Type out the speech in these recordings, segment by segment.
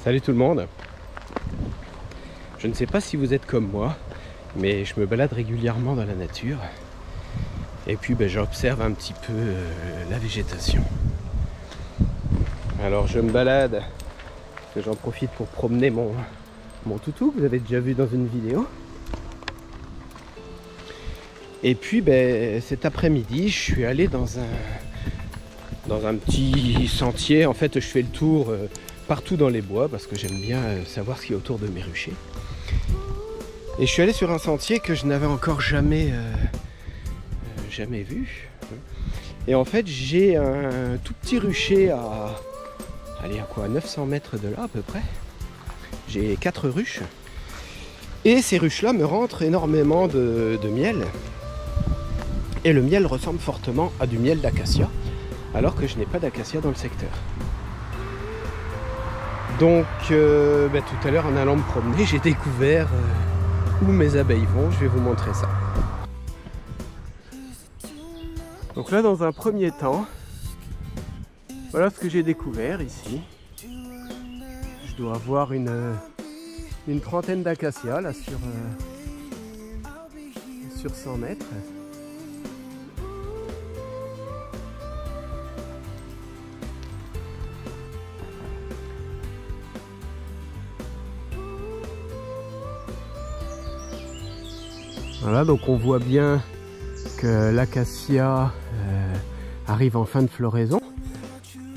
Salut tout le monde. Je ne sais pas si vous êtes comme moi, mais je me balade régulièrement dans la nature. Et puis j'observe un petit peu la végétation. Alors je me balade, j'en profite pour promener mon toutou, que vous avez déjà vu dans une vidéo. Et puis cet après-midi, je suis allé dans un petit sentier. En fait, je fais le tour partout dans les bois parce que j'aime bien savoir ce qu'il y a autour de mes ruchers. Et je suis allé sur un sentier que je n'avais encore jamais vu. Et en fait, j'ai un tout petit rucher à 900 mètres de là à peu près. J'ai 4 ruches. Et ces ruches-là me rentrent énormément de miel. Et le miel ressemble fortement à du miel d'acacia, alors que je n'ai pas d'acacia dans le secteur. Donc tout à l'heure, en allant me promener, j'ai découvert où mes abeilles vont. Je vais vous montrer ça. Donc là, dans un premier temps, voilà ce que j'ai découvert ici. Je dois avoir une trentaine d'acacias là sur 100 mètres. Voilà, donc on voit bien que l'acacia arrive en fin de floraison.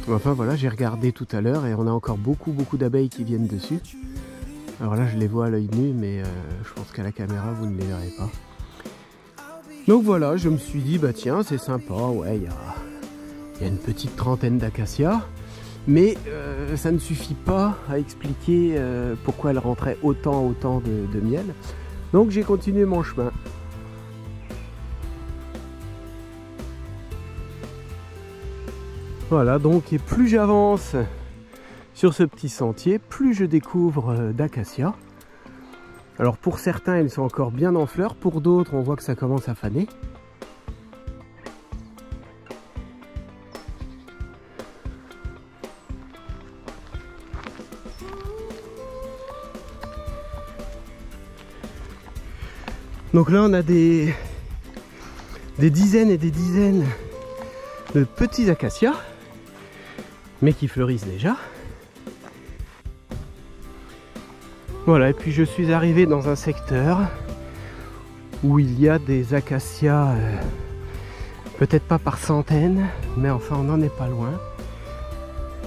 Enfin voilà, j'ai regardé tout à l'heure et on a encore beaucoup d'abeilles qui viennent dessus. Alors là je les vois à l'œil nu, mais je pense qu'à la caméra vous ne les verrez pas. Donc voilà, je me suis dit tiens, c'est sympa, ouais, il y a une petite trentaine d'acacias, mais ça ne suffit pas à expliquer pourquoi elles rentraient autant de miel. Donc j'ai continué mon chemin. Voilà, donc et plus j'avance sur ce petit sentier, plus je découvre d'acacias. Alors pour certains, ils sont encore bien en fleurs, pour d'autres, on voit que ça commence à faner. Donc là, on a des dizaines et des dizaines de petits acacias, mais qui fleurissent déjà. Voilà, et puis je suis arrivé dans un secteur où il y a des acacias, peut-être pas par centaines, mais enfin on n'en est pas loin.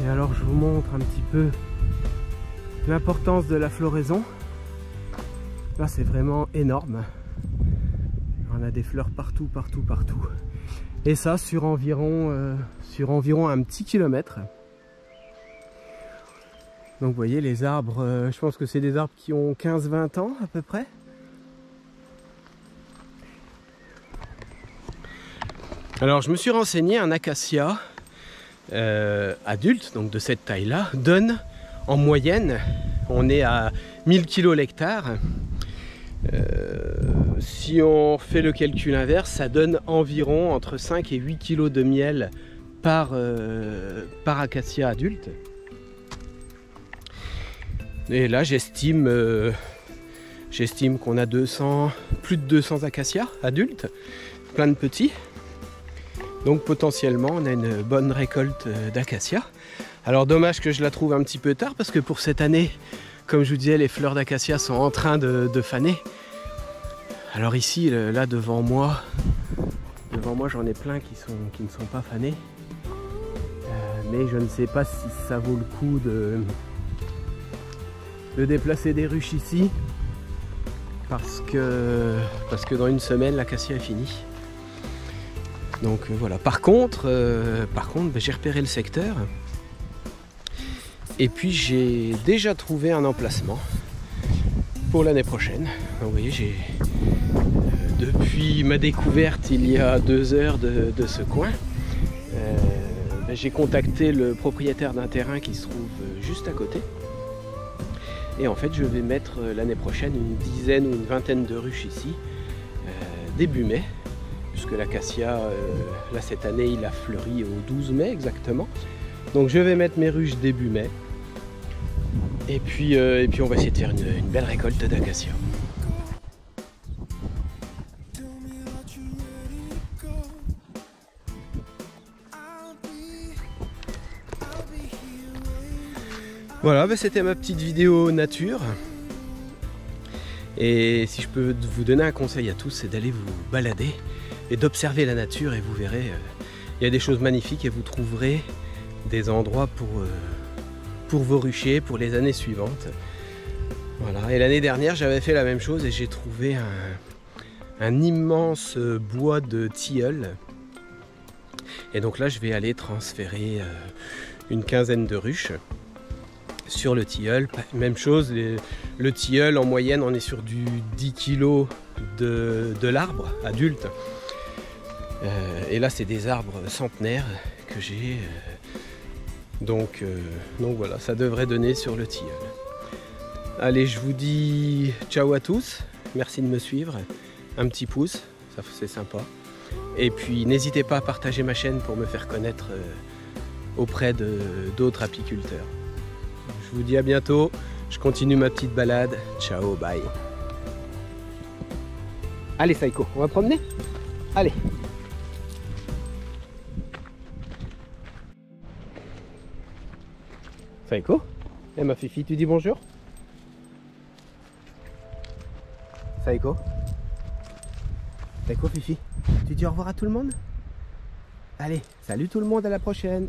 Et alors je vous montre un petit peu l'importance de la floraison. Là c'est vraiment énorme. On a des fleurs partout. Et ça sur environ un petit kilomètre. Donc vous voyez les arbres, je pense que c'est des arbres qui ont 15-20 ans à peu près. Alors je me suis renseigné, un acacia adulte, donc de cette taille-là, donne en moyenne, on est à 1000 kg l'hectare. Si on fait le calcul inverse, ça donne environ entre 5 et 8 kg de miel par acacia adulte. Et là j'estime qu'on a plus de 200 acacias adultes, plein de petits. Donc potentiellement on a une bonne récolte d'acacias. Alors dommage que je la trouve un petit peu tard parce que pour cette année, comme je vous disais, les fleurs d'acacia sont en train de faner. Alors ici, là devant moi j'en ai plein qui ne sont pas fanés. Mais je ne sais pas si ça vaut le coup de déplacer des ruches ici. Parce que dans une semaine, l'acacia est fini. Donc voilà. Par contre, j'ai repéré le secteur. Et puis j'ai déjà trouvé un emplacement pour l'année prochaine. Donc, vous voyez, depuis ma découverte il y a 2 heures de ce coin, j'ai contacté le propriétaire d'un terrain qui se trouve juste à côté. Et en fait je vais mettre l'année prochaine une dizaine ou une vingtaine de ruches ici, début mai, puisque l'acacia, là cette année il a fleuri au 12 mai exactement. Donc je vais mettre mes ruches début mai. Et puis on va essayer de faire une belle récolte d'acacia. Voilà, bah c'était ma petite vidéo nature. Et si je peux vous donner un conseil à tous, c'est d'aller vous balader et d'observer la nature, et vous verrez, il y a des choses magnifiques et vous trouverez des endroits pour vos ruchers pour les années suivantes. Voilà. Et l'année dernière j'avais fait la même chose et j'ai trouvé un immense bois de tilleul. Et donc là je vais aller transférer une quinzaine de ruches sur le tilleul. Même chose, le tilleul en moyenne on est sur du 10 kg de l'arbre adulte. Et là c'est des arbres centenaires que j'ai. Donc voilà, ça devrait donner sur le tilleul. Allez, je vous dis ciao à tous, merci de me suivre, un petit pouce, ça c'est sympa. Et puis n'hésitez pas à partager ma chaîne pour me faire connaître auprès d'autres apiculteurs. Je vous dis à bientôt, je continue ma petite balade, ciao, bye. Allez Saïko, on va promener? Allez. Saïko, et ma fifi, tu dis bonjour? Saïko? Saïko, fifi, tu dis au revoir à tout le monde? Allez, salut tout le monde, à la prochaine!